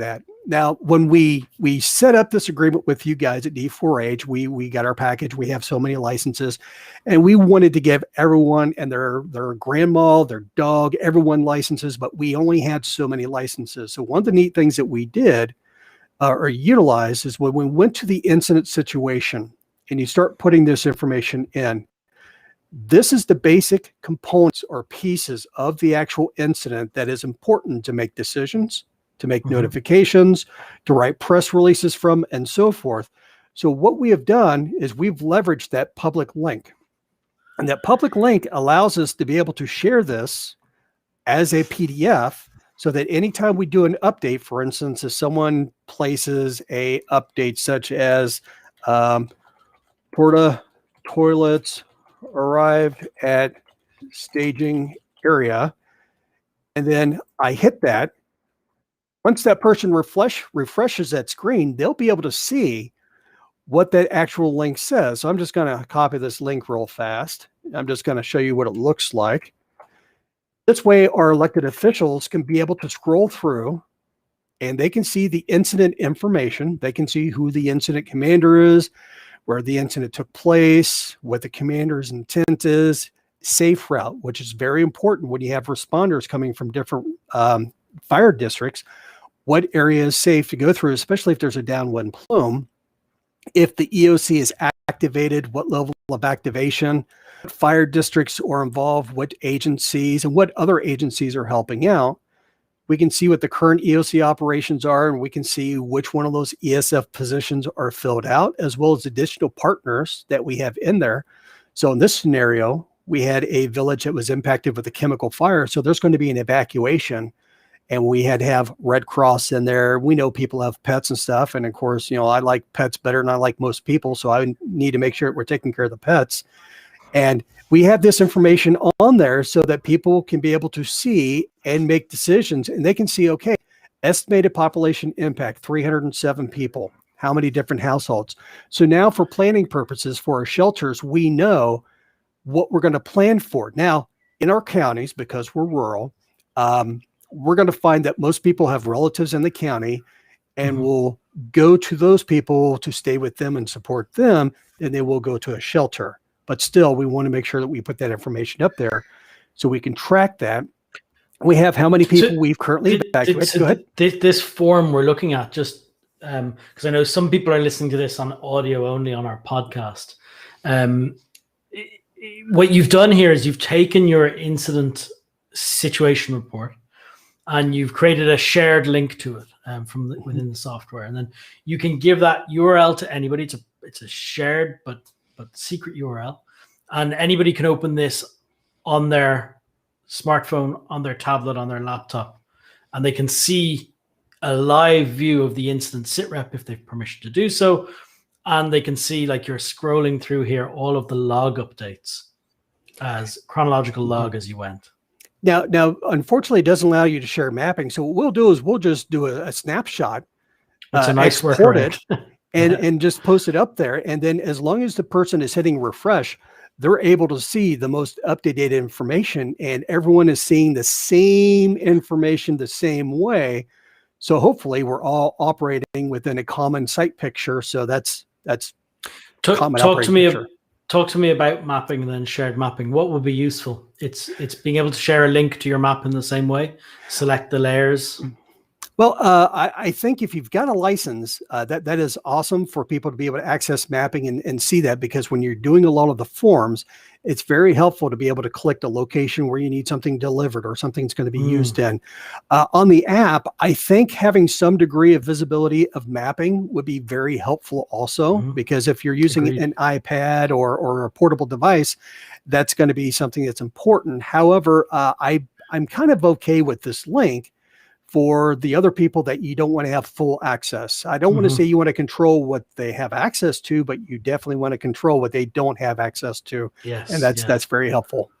that. Now, when we set up this agreement with you guys at D4H, we got our package. We have so many licenses, and we wanted to give everyone and their grandma, their dog, everyone licenses, but we only had so many licenses. So one of the neat things that we did or utilized is when we went to the incident situation and you start putting this information in, this is the basic components or pieces of the actual incident that is important to make decisions, to make notifications, to write press releases from, and so forth. So what we have done is we've leveraged that public link. And that public link allows us to be able to share this as a PDF so that anytime we do an update, for instance, if someone places a update such as Porta toilets arrived at staging area, and then I hit that, once that person refreshes that screen, they'll be able to see what that actual link says. So I'm just going to copy this link real fast. I'm just going to show you what it looks like. This way, our elected officials can be able to scroll through and they can see the incident information. They can see who the incident commander is, where the incident took place, what the commander's intent is, safe route, which is very important when you have responders coming from different fire districts. What area is safe to go through, especially if there's a downwind plume. If the EOC is activated, what level of activation, what fire districts are involved, what agencies, and what other agencies are helping out. We can see what the current EOC operations are, and we can see which one of those ESF positions are filled out, as well as additional partners that we have in there. So in this scenario, we had a village that was impacted with a chemical fire. So there's going to be an evacuation. And we had to have Red Cross in there. We know people have pets and stuff. And of course, you know, I like pets better than I like most people. So I need to make sure we're taking care of the pets. And we have this information on there so that people can be able to see and make decisions. And they can see, okay, estimated population impact, 307 people. How many different households? So now for planning purposes for our shelters, we know what we're going to plan for. Now, in our counties, because we're rural, we're going to find that most people have relatives in the county and we'll go to those people to stay with them and support them. And they will go to a shelter. But still, we want to make sure that we put that information up there so we can track that. We have how many people we've currently evacuated. Go ahead. This form we're looking at, just because I know some people are listening to this on audio only on our podcast. What you've done here is you've taken your incident situation report and you've created a shared link to it from within the software, and then you can give that URL to anybody. It's a shared but secret URL, and anybody can open this on their smartphone, on their tablet, on their laptop, and they can see a live view of the incident sitrep if they've permission to do so, and they can see, like you're scrolling through here, all of the log updates as chronological log as you went. Now, unfortunately, it doesn't allow you to share mapping. So what we'll do is we'll just do a snapshot, it's a nice export it, and just post it up there. And then as long as the person is hitting refresh, they're able to see the most up-to-date information, and everyone is seeing the same information the same way. So hopefully we're all operating within a common site picture. So that's common operating picture. Talk to me about mapping and then shared mapping. What would be useful? It's being able to share a link to your map in the same way, select the layers. Well, I think if you've got a license, that is awesome for people to be able to access mapping and see that, because when you're doing a lot of the forms, it's very helpful to be able to click the location where you need something delivered or something's going to be used in. On the app, I think having some degree of visibility of mapping would be very helpful also, because if you're using an iPad or a portable device, that's going to be something that's important. However, I'm kind of okay with this link for the other people that you don't want to have full access. I don't want to say you want to control what they have access to, but you definitely want to control what they don't have access to. Yes, and that's very helpful.